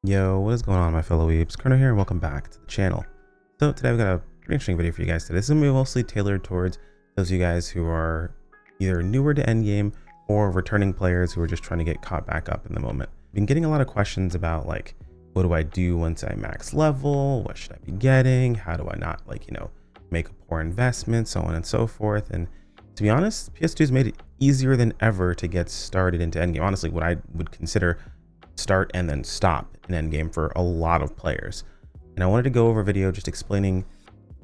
Yo, what is going on, my fellow weebs? Kerno here and welcome back to the channel. So today we've got a pretty interesting video for you guys today. This is going to be mostly tailored towards those of you guys who are either newer to Endgame or returning players who are just trying to get caught back up in the moment. I've been getting a lot of questions about like, what do I do once I max level? What should I be getting? How do I not make a poor investment, so on and so forth. And to be honest, PS2 has made it easier than ever to get started into Endgame. Honestly, what I would consider start and then stop in Endgame for a lot of players. And I wanted to go over a video just explaining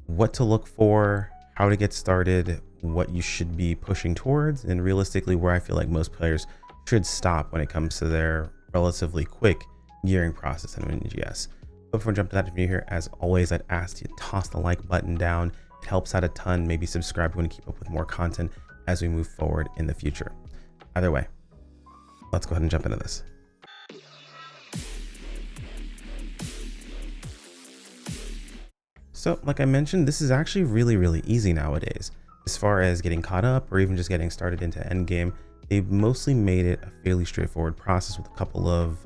what to look for, how to get started, what you should be pushing towards, and realistically where I feel like most players should stop when it comes to their relatively quick gearing process in NGS. But before I jump to that video here, as always, I'd ask you to toss the like button down. It helps out a ton. Maybe subscribe if you want to keep up with more content as we move forward in the future. Either way, let's go ahead and jump into this. So like I mentioned, this is actually really easy nowadays. As far as getting caught up or even just getting started into Endgame, they've mostly made it a fairly straightforward process with a couple of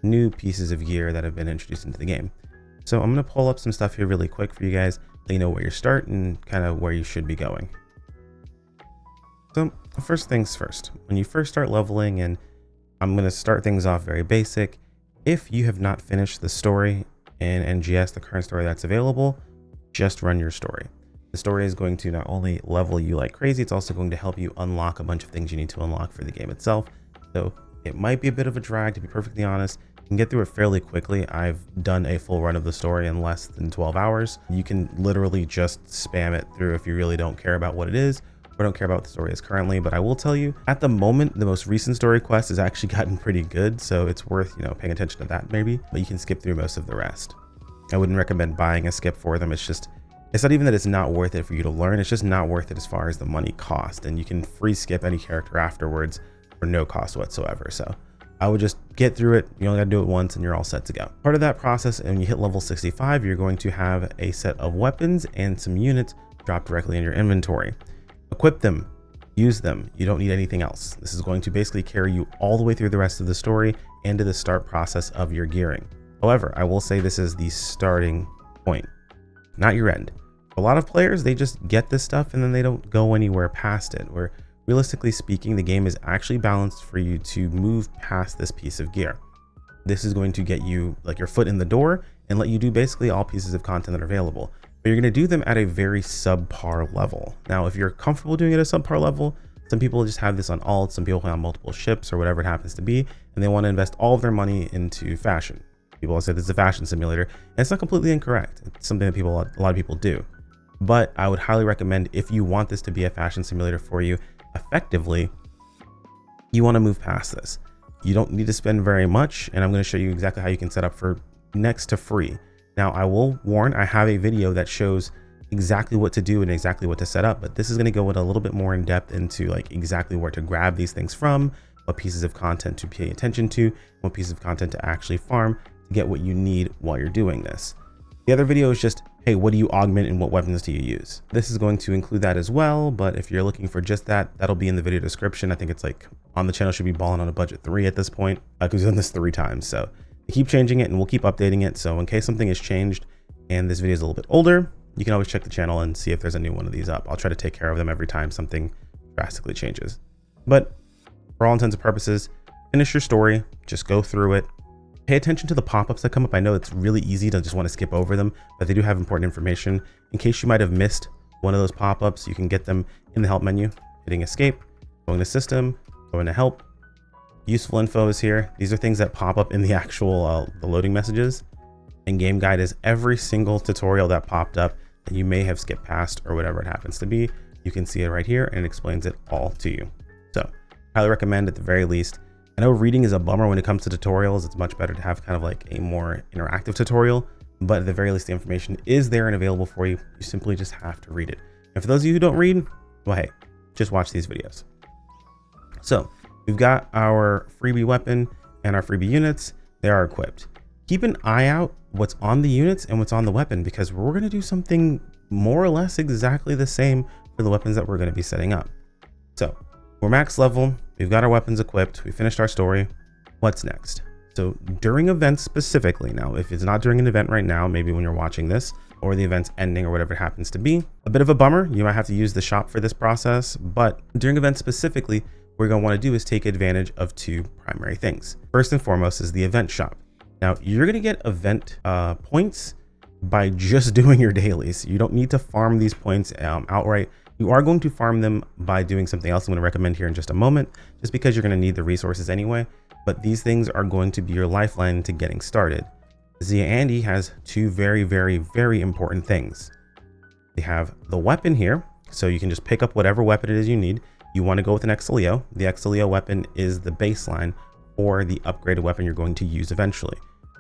new pieces of gear that have been introduced into the game. So I'm going to pull up some stuff here really quick for you guys, let you know where you start and kind of where you should be going. So first things first, when you first start leveling, and I'm going to start things off very basic. If you have not finished the story in NGS, the current story that's available, just run your story. The story is going to not only level you like crazy, it's also going to help you unlock a bunch of things you need to unlock for the game itself. So it might be a bit of a drag, to be perfectly honest. You can get through it fairly quickly. I've done a full run of the story in less than 12 hours. You can literally just spam it through if you really don't care about what it is or don't care about what the story is currently. But I will tell you, at the moment, the most recent story quest has actually gotten pretty good, so it's worth paying attention to that maybe, but you can skip through most of the rest. I wouldn't recommend buying a skip for them. It's not even that it's not worth it for you to learn, it's just not worth it as far as the money cost, and you can free skip any character afterwards for no cost whatsoever. So I would just get through it. You only got to do it once and you're all set to go. Part of that process, and when you hit level 65, you're going to have a set of weapons and some units drop directly in your inventory. Equip them, use them. You don't need anything else. This is going to basically carry you all the way through the rest of the story and to the start process of your gearing. However, I will say this is the starting point, not your end. A lot of players, they just get this stuff and then they don't go anywhere past it, where realistically speaking, the game is actually balanced for you to move past this piece of gear. This is going to get you like your foot in the door and let you do basically all pieces of content that are available, but you're going to do them at a very subpar level. Now, if you're comfortable doing it at a subpar level, some people just have this on alt, some people play on multiple ships or whatever it happens to be, and they want to invest all of their money into fashion. People say this is a fashion simulator, and it's not completely incorrect. It's something that a lot of people do. But I would highly recommend, if you want this to be a fashion simulator for you effectively, you want to move past this. You don't need to spend very much, and I'm going to show you exactly how you can set up for next to free. Now, I will warn, I have a video that shows exactly what to do and exactly what to set up, but this is going to go in a little bit more in depth into like exactly where to grab these things from, what pieces of content to pay attention to, what pieces of content to actually farm to get what you need while you're doing this. The other video is just, hey, what do you augment and what weapons do you use? This is going to include that as well, but if you're looking for just that, that'll be in the video description. I think it's like on the channel should be balling on a budget 3 at this point, because we've done this 3 times. So we keep changing it and we'll keep updating it. So in case something has changed and this video is a little bit older, you can always check the channel and see if there's a new one of these up. I'll try to take care of them every time something drastically changes. But for all intents and purposes, finish your story, just go through it. Pay attention to the pop-ups that come up. I know it's really easy to just want to skip over them, but they do have important information. In case you might have missed one of those pop-ups, you can get them in the help menu, hitting escape, going to system, going to help. Useful info is here. These are things that pop up in the actual the loading messages. And game guide is every single tutorial that popped up that you may have skipped past or whatever it happens to be. You can see it right here and it explains it all to you. So highly recommend at the very least. I know reading is a bummer when it comes to tutorials. It's much better to have kind of like a more interactive tutorial, but at the very least, the information is there and available for you. You simply just have to read it. And for those of you who don't read, well, hey, just watch these videos. So we've got our freebie weapon and our freebie units. They are equipped. Keep an eye out what's on the units and what's on the weapon, because we're going to do something more or less exactly the same for the weapons that we're going to be setting up. So we're max level. We've got our weapons equipped. We finished our story. What's next? So during events specifically, now, if it's not during an event right now, maybe when you're watching this or the event's ending or whatever it happens to be, a bit of a bummer. You might have to use the shop for this process, but during events specifically, what you're going to want to do is take advantage of two primary things. First and foremost is the event shop. Now you're going to get event points by just doing your dailies. You don't need to farm these points outright. You are going to farm them by doing something else I'm going to recommend here in just a moment, just because you're going to need the resources anyway. But these things are going to be your lifeline to getting started. Zia Andy has two very, very, very important things. They have the weapon here, so you can just pick up whatever weapon it is you need. You want to go with an XLEO. The XLEO weapon is the baseline for the upgraded weapon you're going to use eventually.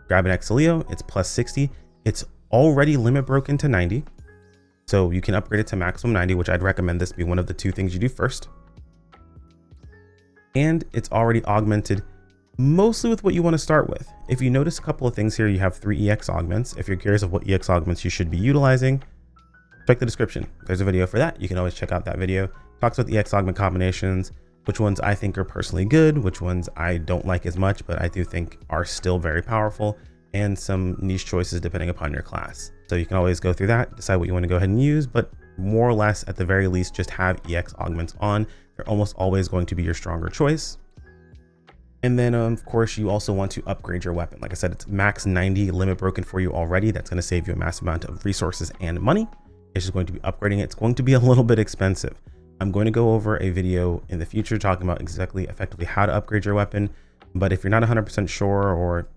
Grab an XLEO, it's plus 60. It's already limit broken to 90. So you can upgrade it to maximum 90, which I'd recommend this be one of the two things you do first. And it's already augmented mostly with what you want to start with. If you notice a couple of things here, you have 3 EX augments. If you're curious of what EX augments you should be utilizing, check the description. There's a video for that. You can always check out that video. Talks about the EX augment combinations, which ones I think are personally good, which ones I don't like as much, but I do think are still very powerful, and some niche choices depending upon your class. So you can always go through that, decide what you want to go ahead and use, but more or less at the very least, just have EX augments on. They're almost always going to be your stronger choice. And then of course you also want to upgrade your weapon. Like I said, it's max 90 limit broken for you already. That's going to save you a massive amount of resources and money. It's just going to be upgrading it. It's going to be a little bit expensive. I'm going to go over a video in the future talking about exactly effectively how to upgrade your weapon. But if you're not 100% sure, or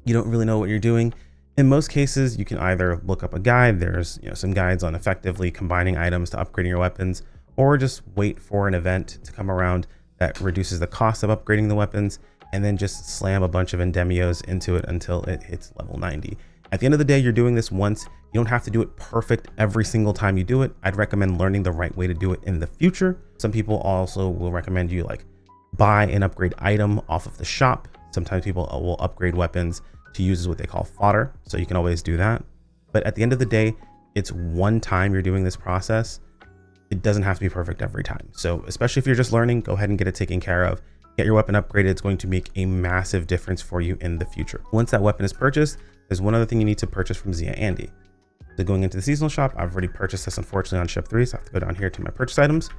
you don't really know what you're doing, in most cases, you can either look up a guide. There's some guides on effectively combining items to upgrading your weapons, or just wait for an event to come around that reduces the cost of upgrading the weapons, and then just slam a bunch of endemios into it until it hits level 90. At the end of the day, you're doing this once. You don't have to do it perfect every single time you do it. I'd recommend learning the right way to do it in the future. Some people also will recommend you buy an upgrade item off of the shop. Sometimes people will upgrade weapons to use as what they call fodder. So you can always do that. But at the end of the day, it's one time you're doing this process. It doesn't have to be perfect every time. So especially if you're just learning, go ahead and get it taken care of. Get your weapon upgraded. It's going to make a massive difference for you in the future. Once that weapon is purchased, there's one other thing you need to purchase from Zia Andy. So going into the seasonal shop, I've already purchased this unfortunately on ship 3, so I have to go down here to my purchase items.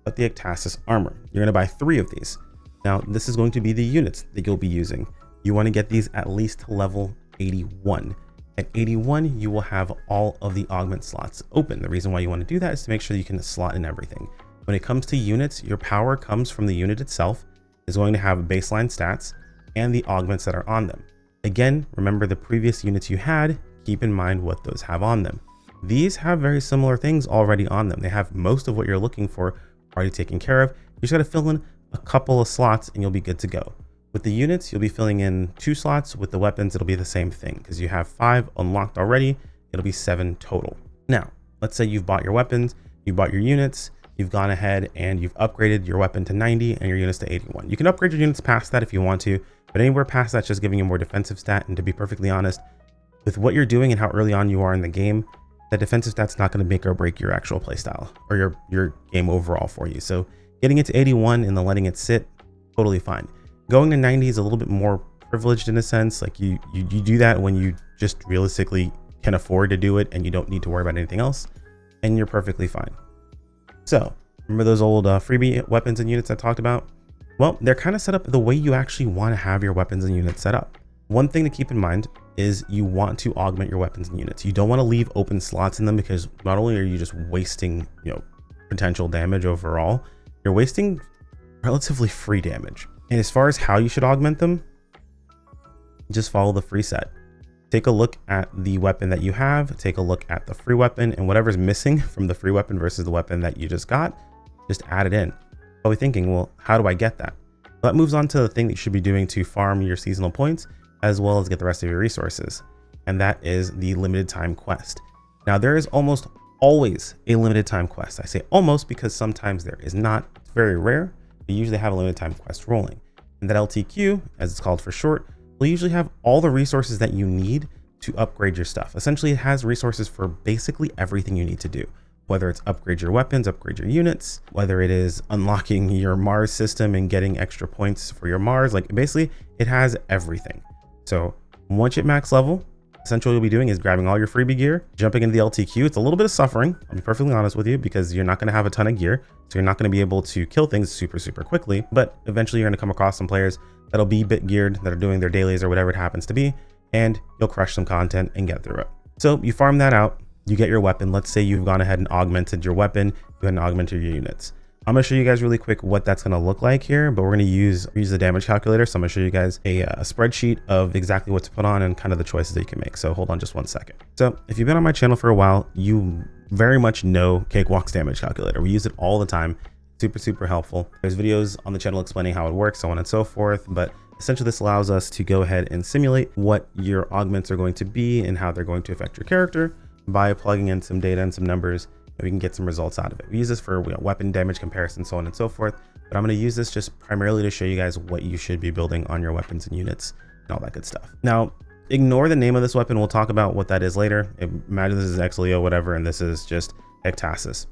But the Ectasis armor, you're going to buy 3 of these. Now this is going to be the units that you'll be using. You want to get these at least to level 81. At 81, you will have all of the augment slots open. The reason why you want to do that is to make sure you can slot in everything. When it comes to units, your power comes from the unit itself, is going to have baseline stats and the augments that are on them. Again, remember the previous units you had, keep in mind what those have on them. These have very similar things already on them. They have most of what you're looking for already taken care of. You just got to fill in a couple of slots and you'll be good to go. With the units, you'll be filling in 2 slots. With the weapons, it'll be the same thing because you have 5 unlocked already. It'll be 7 total. Now, let's say you've bought your weapons, you bought your units, you've gone ahead and you've upgraded your weapon to 90 and your units to 81. You can upgrade your units past that if you want to, but anywhere past that's just giving you more defensive stat. And to be perfectly honest, with what you're doing and how early on you are in the game, that defensive stat's not going to make or break your actual playstyle or your game overall for you. So getting it to 81 and then letting it sit, totally fine. Going to 90 is a little bit more privileged in a sense. Like you do that when you just realistically can afford to do it and you don't need to worry about anything else, and you're perfectly fine. So remember those old freebie weapons and units I talked about? Well, they're kind of set up the way you actually want to have your weapons and units set up. One thing to keep in mind is you want to augment your weapons and units. You don't want to leave open slots in them, because not only are you just wasting, potential damage overall, you're wasting relatively free damage. And as far as how you should augment them, just follow the free set. Take a look at the weapon that you have, take a look at the free weapon, and whatever's missing from the free weapon versus the weapon that you just got, just add it in. Probably thinking, well, how do I get that? Well, that moves on to the thing that you should be doing to farm your seasonal points, as well as get the rest of your resources. And that is the limited time quest. Now there is almost always a limited time quest. I say almost because sometimes there is not. It's very rare. We usually have a limited time quest rolling. And that LTQ, as it's called for short, will usually have all the resources that you need to upgrade your stuff. Essentially, it has resources for basically everything you need to do, whether it's upgrade your weapons, upgrade your units, whether it is unlocking your Mars system and getting extra points for your Mars. Like basically It has everything. So once you hit max level, essentially what you'll be doing is grabbing all your freebie gear, jumping into the LTQ. It's a little bit of suffering, I'll be perfectly honest with you, because you're not going to have a ton of gear. So you're not going to be able to kill things super quickly, but eventually you're going to come across some players that'll be bit geared, that are doing their dailies or whatever it happens to be, and you'll crush some content and get through it. So you farm that out, you get your weapon. Let's say you've gone ahead and augmented your weapon, you had augmented your units. I'm going to show you guys really quick what that's going to look like here, but we're going to use the damage calculator. So I'm going to show you guys a spreadsheet of exactly what to put on and kind of the choices that you can make. So hold on just one second. So if you've been on my channel for a while, you very much know Cakewalk's damage calculator. We use it all the time. Super helpful. There's videos on the channel explaining how it works, so on and so forth. But essentially this allows us to go ahead and simulate what your augments are going to be and how they're going to affect your character by plugging in some data and some numbers. We can get some results out of it. We use this for weapon damage comparison, so on and so forth. But I'm going to use this just primarily to show you guys what you should be building on your weapons and units and all that good stuff. Now, ignore the name of this weapon. We'll talk about what that is later. Imagine this is Exilio, whatever, and this is just PHANTASY.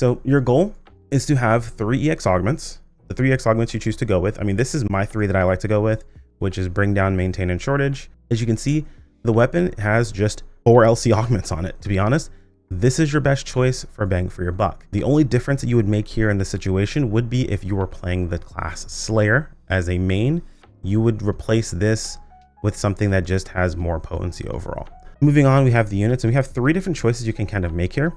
So your goal is to have 3 EX augments. The 3 EX augments you choose to go with. I mean, this is my 3 that I like to go with, which is bring down, maintain, and shortage. As you can see, the weapon has just 4 LC augments on it, to be honest. This is your best choice for bang for your buck. The only difference that you would make here in this situation would be if you were playing the class Slayer as a main. You would replace this with something that just has more potency overall. Moving on, we have the units, and we have 3 different choices you can kind of make here.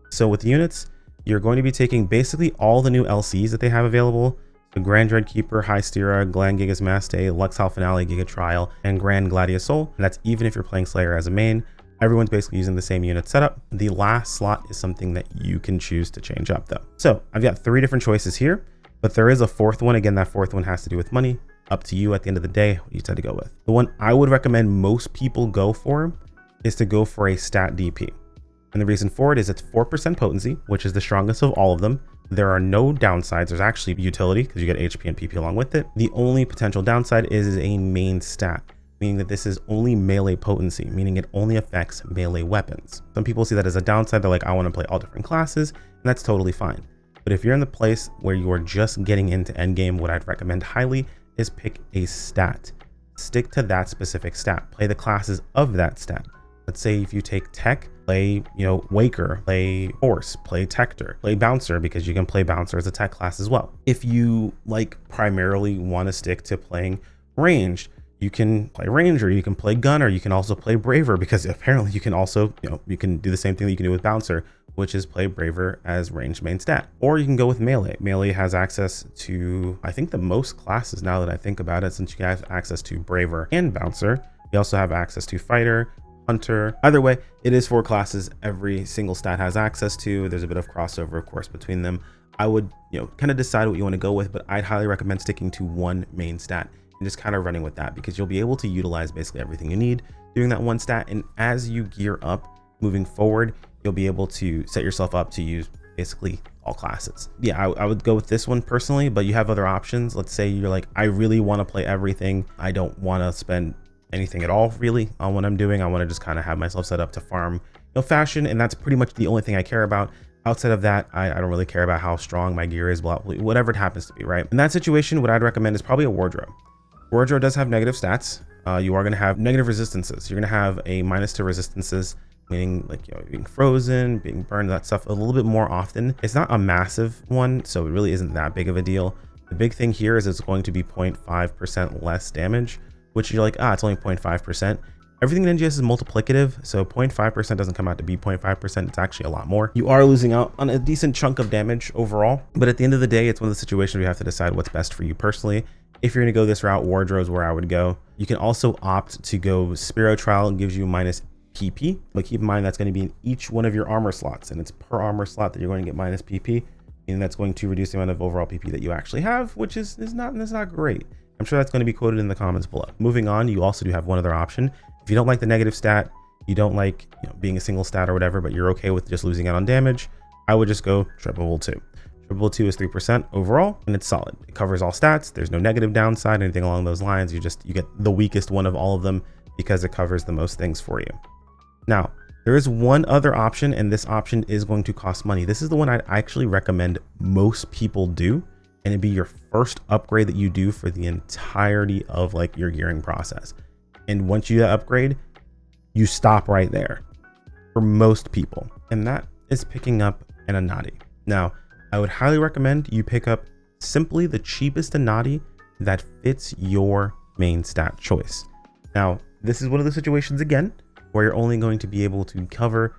So with the units, you're going to be taking basically all the new LCs that they have available. So Grand Dread Keeper, High Stira, Gland Gigas Maste, Lux Hal Finale, Giga Trial, and Grand Gladius Soul. And that's even if you're playing Slayer as a main. Everyone's basically using the same unit setup. The last slot is something that you can choose to change up though. So I've got 3 different choices here, but there is a 4th one. Again, that 4th one has to do with money. Up to you at the end of the day, what you decide to go with. The one I would recommend most people go for is to go for a stat DP. And the reason for it is it's 4% potency, which is the strongest of all of them. There are no downsides. There's actually utility because you get HP and PP along with it. The only potential downside is a main stat, meaning that this is only melee potency, meaning it only affects melee weapons. Some people see that as a downside. They're like, I want to play all different classes, and that's totally fine. But if you're in the place where you are just getting into endgame, what I'd recommend highly is pick a stat. Stick to that specific stat. Play the classes of that stat. Let's say if you take tech, play, Waker, play Horse, play Tector, play Bouncer, because you can play Bouncer as a tech class as well. If you primarily want to stick to playing ranged, you can play Ranger, you can play Gunner, you can also play Braver, because apparently you can also, you can do the same thing that you can do with Bouncer, which is play Braver as ranged main stat. Or you can go with Melee. Melee has access to, I think, the most classes now that I think about it, since you have access to Braver and Bouncer. You also have access to Fighter, Hunter. Either way, it is 4 classes every single stat has access to. There's a bit of crossover, of course, between them. I would, kind of decide what you want to go with, but I'd highly recommend sticking to one main stat and just kind of running with that, because you'll be able to utilize basically everything you need doing that one stat. And as you gear up moving forward, you'll be able to set yourself up to use basically all classes. Yeah, I would go with this one personally, but you have other options. Let's say you're like, I really want to play everything. I don't want to spend anything at all really on what I'm doing. I want to just kind of have myself set up to farm fashion, and that's pretty much the only thing I care about. Outside of that, I don't really care about how strong my gear is, whatever it happens to be, right? In that situation, what I'd recommend is probably a wardrobe. Wardrobe does have negative stats. You are going to have negative resistances. You're going to have a -2 resistances, meaning being frozen, being burned, that stuff a little bit more often. It's not a massive one, so it really isn't that big of a deal. The big thing here is it's going to be 0.5% less damage, which you're like, it's only 0.5%. Everything in NGS is multiplicative, so 0.5% doesn't come out to be 0.5%. It's actually a lot more. You are losing out on a decent chunk of damage overall, but at the end of the day, it's one of the situations where you have to decide what's best for you personally. If you're gonna go this route, wardrobe's where I would go. You can also opt to go Spiro Trial, and gives you minus PP, but keep in mind that's going to be in each one of your armor slots, and it's per armor slot that you're going to get minus PP, and that's going to reduce the amount of overall PP that you actually have, which is not great. I'm sure that's going to be quoted in the comments below. Moving on, you also do have one other option. If you don't like the negative stat, you don't like being a single stat or whatever, but you're okay with just losing out on damage, I would just go Triple 2. Triple 2 is 3% overall, and it's solid. It covers all stats. There's no negative downside, anything along those lines. You get the weakest one of all of them because it covers the most things for you. Now, there is one other option, and this option is going to cost money. This is the one I'd actually recommend most people do, and it'd be your first upgrade that you do for the entirety of like your gearing process. And once you do that upgrade, you stop right there for most people, and that is picking up an Nati. Now, I would highly recommend you pick up simply the cheapest Nati that fits your main stat choice. Now, this is one of the situations again where you're only going to be able to cover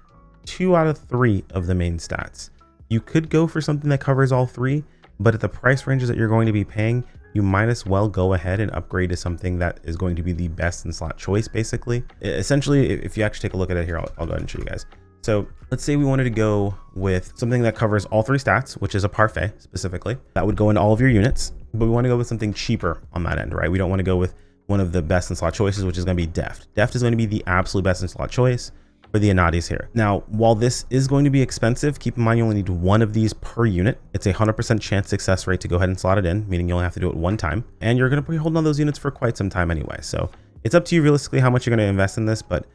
2 out of 3 of the main stats. You could go for something that covers all 3, but at the price ranges that you're going to be paying, you might as well go ahead and upgrade to something that is going to be the best in slot choice, basically. Essentially, if you actually take a look at it here, I'll go ahead and show you guys. So let's say we wanted to go with something that covers all 3 stats, which is a parfait specifically. That would go into all of your units, but we want to go with something cheaper on that end, right? We don't want to go with one of the best in slot choices, which is going to be Deft. Deft is going to be the absolute best in slot choice for the Natis here. Now, while this is going to be expensive, keep in mind you only need 1 of these per unit. It's a 100% chance success rate to go ahead and slot it in, meaning you only have to do it 1 time. And you're going to be holding on those units for quite some time anyway. So it's up to you realistically how much you're going to invest in this, but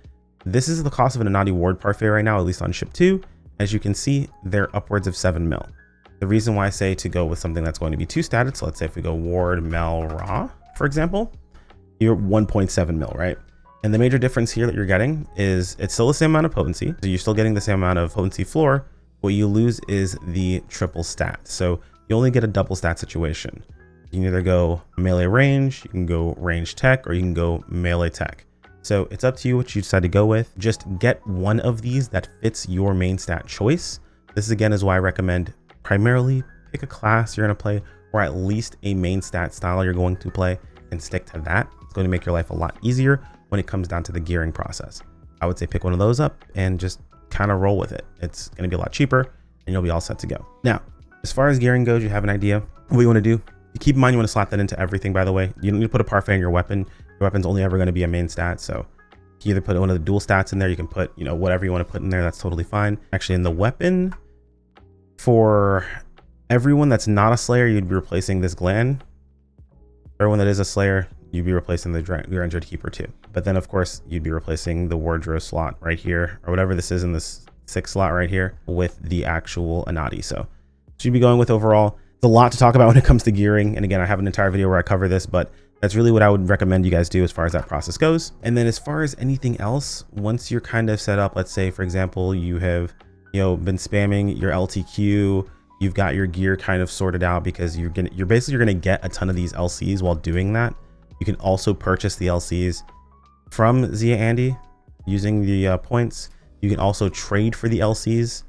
this is the cost of an Nati Ward Parfait right now, at least on ship 2. As you can see, they're upwards of 7 mil. The reason why I say to go with something that's going to be 2 statted, so let's say if we go Ward, Mel, Ra, for example, you're 1.7 mil, right? And the major difference here that you're getting is it's still the same amount of potency. So you're still getting the same amount of potency floor. What you lose is the triple stat. So you only get a double stat situation. You can either go melee range, you can go range tech, or you can go melee tech. So it's up to you what you decide to go with. Just get 1 of these that fits your main stat choice. This again is why I recommend primarily pick a class you're going to play, or at least a main stat style you're going to play, and stick to that. It's going to make your life a lot easier when it comes down to the gearing process. I would say pick one of those up and just kind of roll with it. It's going to be a lot cheaper and you'll be all set to go. Now, as far as gearing goes, you have an idea what you want to do. You keep in mind you want to slot that into everything, by the way. You don't need to put a parfait in your weapon. Your weapon's only ever going to be a main stat. So you either put one of the dual stats in there, you can put, whatever you want to put in there. That's totally fine. Actually, in the weapon, for everyone that's not a Slayer, you'd be replacing this gland. For everyone that is a Slayer, you'd be replacing the Grandeur Keeper too. But then of course you'd be replacing the wardrobe slot right here, or whatever this is in this 6 slot right here, with the actual Nati. So you'd be going with overall. It's a lot to talk about when it comes to gearing. And again, I have an entire video where I cover this, but that's really what I would recommend you guys do as far as that process goes. And then as far as anything else, once you're kind of set up, let's say for example, you have, been spamming your LTQ, you've got your gear kind of sorted out, because you're basically going to get a ton of these LCs while doing that. You can also purchase the LCs from Zia Andy using the points. You can also trade for the LCs.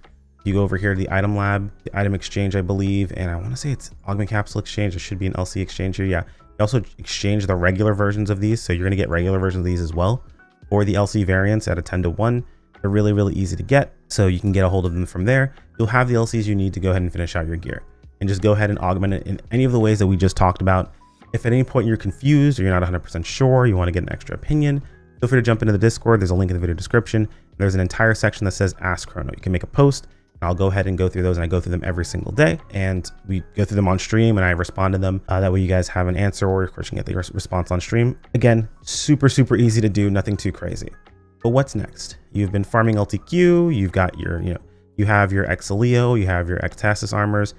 You go over here to the item lab, the item exchange, I believe, and I want to say it's augment capsule exchange. There should be an LC exchange here. Yeah. You also exchange the regular versions of these. So you're going to get regular versions of these as well, or the LC variants at a 10-to-1. They're really, really easy to get. So you can get a hold of them from there. You'll have the LCs you need to go ahead and finish out your gear, and just go ahead and augment it in any of the ways that we just talked about. If at any point you're confused or you're not 100% sure, you want to get an extra opinion, feel free to jump into the Discord. There's a link in the video description. There's an entire section that says Ask Chrono. You can make a post, and I'll go ahead and go through those, and I go through them every single day, and we go through them on stream and I respond to them. That way you guys have an answer, or of course you can get the response on stream. Again, super, super easy to do, nothing too crazy. But what's next? You've been farming LTQ, you've got your, you have your Exilio, you have your Ectasis armors.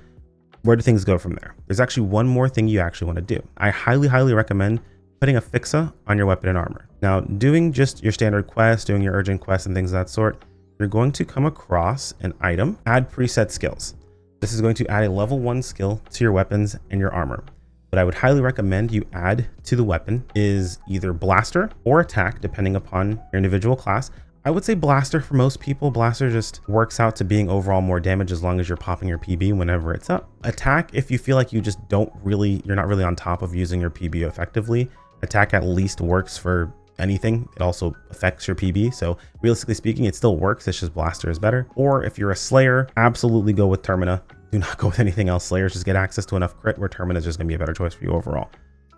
Where do things go from there? There's actually one more thing you actually want to do. I highly, highly recommend putting a fixa on your weapon and armor. Now, doing just your standard quest, doing your urgent quests and things of that sort, you're going to come across an item, add preset skills. This is going to add a level 1 skill to your weapons and your armor. What I would highly recommend you add to the weapon is either blaster or attack, depending upon your individual class. I would say blaster for most people. Blaster just works out to being overall more damage as long as you're popping your PB whenever it's up. Attack, if you feel like you just you're not really on top of using your PB effectively, attack at least works for anything. It also affects your PB. So realistically speaking, it still works. It's just blaster is better. Or if you're a Slayer, absolutely go with Termina. Do not go with anything else. Slayers just get access to enough crit where Termina is just going to be a better choice for you overall.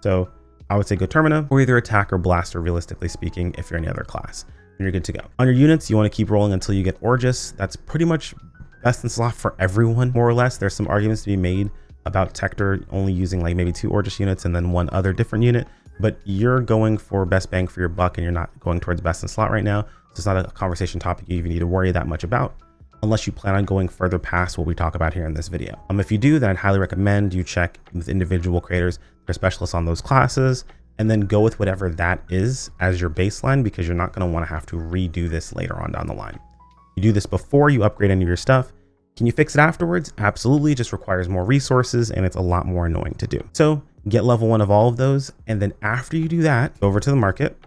So I would say go Termina, or either attack or blaster, realistically speaking, if you're any other class. And you're good to go. On your units, you want to keep rolling until you get Orgus. That's pretty much best in slot for everyone, more or less. There's some arguments to be made about Tector only using like maybe 2 Orgus units and then 1 other different unit, but you're going for best bang for your buck and you're not going towards best in slot right now. So it's not a conversation topic you even need to worry that much about. unless you plan on going further past what we talk about here in this video. If you do, then I'd highly recommend you check with individual creators or specialists on those classes, and then go with whatever that is as your baseline, because you're not going to want to have to redo this later on down the line. You do this before you upgrade any of your stuff. Can you fix it afterwards? Absolutely. It just requires more resources and it's a lot more annoying to do. So get level 1 of all of those. And then after you do that, go over to the market,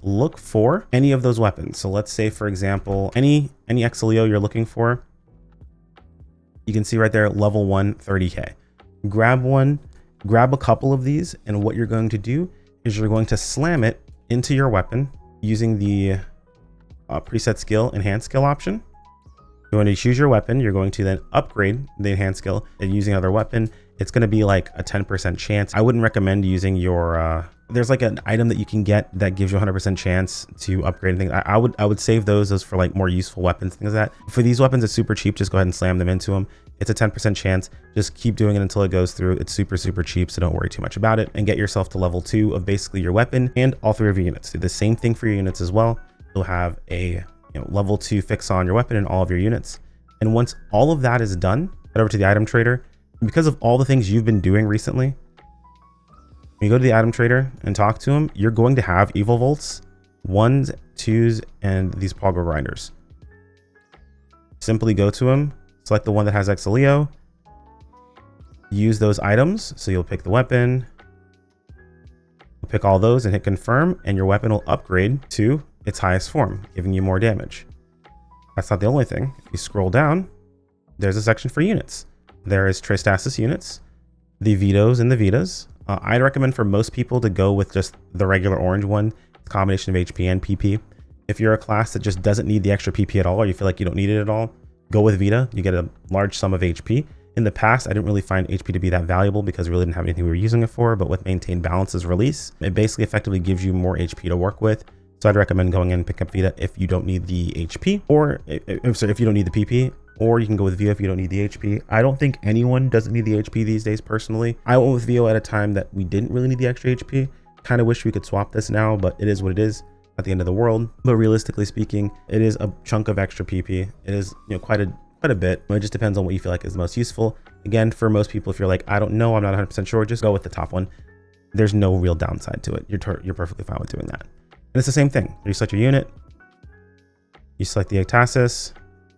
look for any of those weapons. So let's say, for example, any XLEO you're looking for, you can see right there, level 1, 30K. Grab one, grab a couple of these. And what you're going to do is you're going to slam it into your weapon using the preset skill, enhanced skill option. You're going to choose your weapon. You're going to then upgrade the enhanced skill and using another weapon. It's going to be like a 10% chance. I wouldn't recommend using your, there's like an item that you can get that gives you 100% chance to upgrade things. I would save those for like more useful weapons, things like that. For these weapons, it's super cheap. Just go ahead and slam them into them. It's a 10% chance. Just keep doing it until it goes through. It's super cheap, so don't worry too much about it, and get yourself to level 2 of basically your weapon and all 3 of your units. Do the same thing for your units as well. You'll have a level 2 fix on your weapon and all of your units. And once all of that is done, head over to the item trader. And because of all the things you've been doing recently, when you go to the item trader and talk to him, you're going to have evil volts, 1s, 2s, and these poggle grinders. Simply go to him, select the one that has XLEO, use those items. So you'll pick the weapon, pick all those and hit confirm, and your weapon will upgrade to its highest form, giving you more damage. That's not the only thing. If you scroll down, there's a section for units. There is Tristasis units, the Vitos and the Vitas. I'd recommend for most people to go with just the regular orange one, combination of HP and PP. If you're a class that just doesn't need the extra PP at all, or you feel like you don't need it at all, go with Vita. You get a large sum of HP. In the past, I didn't really find HP to be that valuable because we really didn't have anything we were using it for, but with Maintain Balance's release, it basically effectively gives you more HP to work with. So I'd recommend going in and pick up Vita if you don't need the HP, or if you don't need the PP, or you can go with Vio if you don't need the HP. I don't think anyone doesn't need the HP these days personally. I went with Vio at a time that we didn't really need the extra HP. Kind of wish we could swap this now, but it is what it is. At the end of the world. But realistically speaking, it is a chunk of extra PP. It is quite a bit. It just depends on what you feel like is most useful. Again, for most people, if you're like, I don't know, I'm not 100% sure, just go with the top one. There's no real downside to it. You're perfectly fine with doing that. And it's the same thing. You select your unit, you select the Ectasis,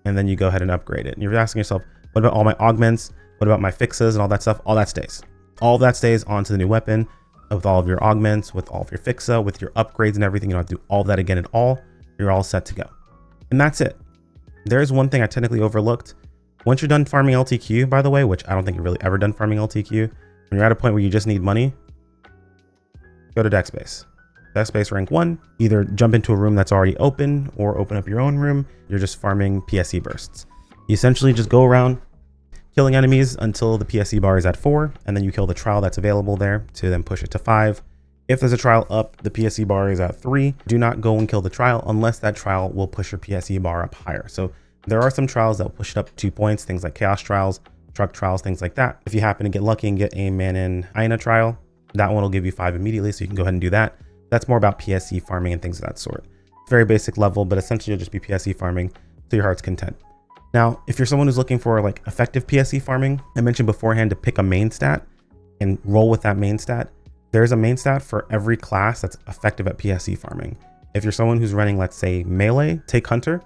and then you go ahead and upgrade it. And you're asking yourself, what about all my augments? What about my fixes and all that stuff? All that stays. All of that stays onto the new weapon with all of your augments, with all of your fixa, with your upgrades and everything. You don't have to do all of that again at all. You're all set to go. And that's it. There's one thing I technically overlooked. Once you're done farming LTQ, by the way, which I don't think you're really ever done farming LTQ, when you're at a point where you just need money, go to deck space. Deck space rank 1, either jump into a room that's already open or open up your own room. You're just farming PSE bursts. You essentially just go around killing enemies until the PSE bar is at 4, and then you kill the trial that's available there to then push it to 5. If there's a trial up, the PSE bar is at 3. Do not go and kill the trial unless that trial will push your PSE bar up higher. So there are some trials that will push it up 2 points, things like chaos trials, truck trials, things like that. If you happen to get lucky and get a Manin Aina trial, that one will give you 5 immediately, so you can go ahead and do that. That's more about PSE farming and things of that sort. It's very basic level, but essentially you'll just be PSE farming to your heart's content. Now, if you're someone who's looking for like effective PSE farming, I mentioned beforehand to pick a main stat and roll with that main stat. There's a main stat for every class that's effective at PSE farming. If you're someone who's running, let's say melee, take Hunter.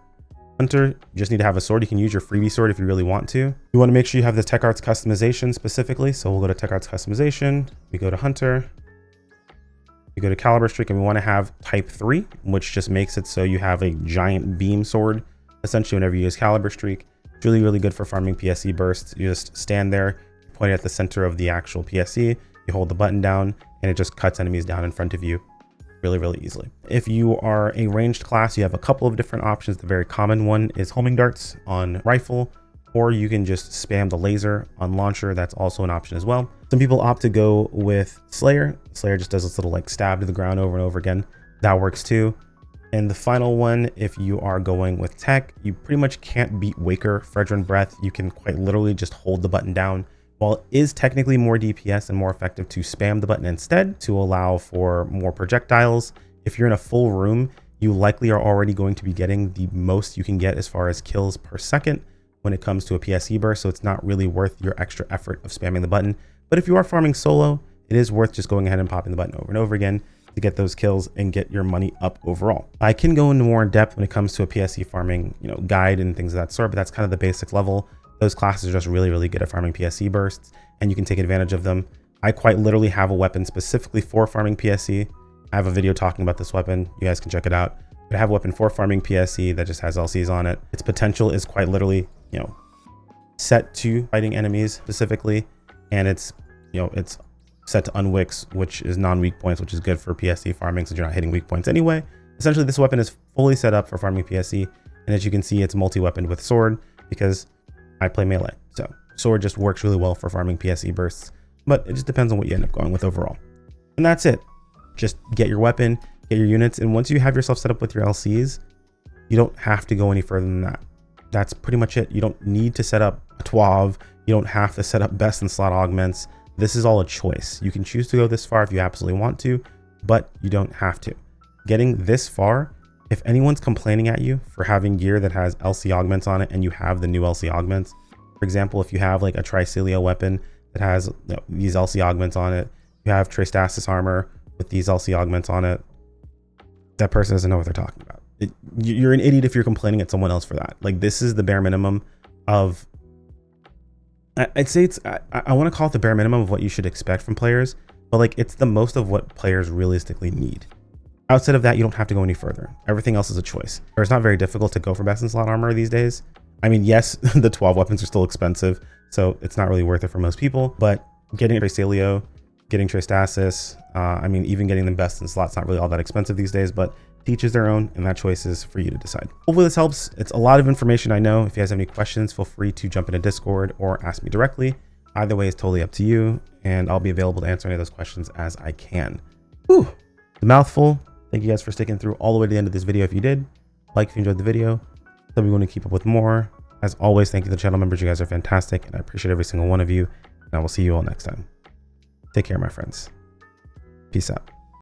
Hunter, you just need to have a sword. You can use your freebie sword if you really want to. You want to make sure you have the Tech Arts customization specifically. So we'll go to Tech Arts customization. We go to Hunter. You go to Caliber Streak, and we want to have type 3, which just makes it so you have a giant beam sword. Essentially, whenever you use Caliber Streak, it's really, really good for farming PSE bursts. You just stand there, point it at the center of the actual PSE, you hold the button down, and it just cuts enemies down in front of you really, really easily. If you are a ranged class, you have a couple of different options. The very common one is homing darts on rifle, or you can just spam the laser on launcher. That's also an option as well. Some people opt to go with Slayer. Slayer just does this little like stab to the ground over and over again. That works too. And the final one, if you are going with tech, you pretty much can't beat Waker, Fredrin Breath. You can quite literally just hold the button down. While it is technically more DPS and more effective to spam the button instead to allow for more projectiles, if you're in a full room you likely are already going to be getting the most you can get as far as kills per second when it comes to a PSE burst. So it's not really worth your extra effort of spamming the button. But if you are farming solo, it is worth just going ahead and popping the button over and over again to get those kills and get your money up overall. I can go into more in depth when it comes to a PSE farming, guide and things of that sort, but that's kind of the basic level. Those classes are just really, really good at farming PSE bursts, and you can take advantage of them. I quite literally have a weapon specifically for farming PSE. I have a video talking about this weapon. You guys can check it out. But I have a weapon for farming PSE that just has LCs on it. Its potential is quite literally, set to fighting enemies specifically, and it's set to unwicks, which is non-weak points, which is good for PSE farming since you're not hitting weak points anyway. Essentially, this weapon is fully set up for farming PSE, and as you can see, it's multi-weaponed with sword because I play melee. So sword just works really well for farming PSE bursts, but it just depends on what you end up going with overall. And that's it. Just get your weapon, get your units, and once you have yourself set up with your LCs, you don't have to go any further than that. That's pretty much it. You don't need to set up a TWAV. You don't have to set up best in slot augments. This is all a choice. You can choose to go this far if you absolutely want to, but you don't have to. Getting this far, if anyone's complaining at you for having gear that has LC augments on it and you have the new LC augments, for example, if you have like a Tricilio weapon that has these LC augments on it, you have Tristasis armor with these LC augments on it, that person doesn't know what they're talking about. You're an idiot if you're complaining at someone else for that. Like, this is the bare minimum of, I'd say I want to call it the bare minimum of what you should expect from players, but like, it's the most of what players realistically need. Outside of that, you don't have to go any further. Everything else is a choice. It's not very difficult to go for best in slot armor these days. I mean, yes, the 12 weapons are still expensive, so it's not really worth it for most people, but getting Tricilio, getting Tristasis, I mean, even getting them best in slots, not really all that expensive these days, but each is their own, and that choice is for you to decide. Hopefully this helps. It's a lot of information, I know. If you guys have any questions, feel free to jump into Discord or ask me directly. Either way is totally up to you, and I'll be available to answer any of those questions as I can. Whew, the mouthful. Thank you guys for sticking through all the way to the end of this video. If you did, like if you enjoyed the video, tell me you want to keep up with more. As always, thank you to the channel members. You guys are fantastic, and I appreciate every single one of you, and I will see you all next time. Take care, my friends. Peace out.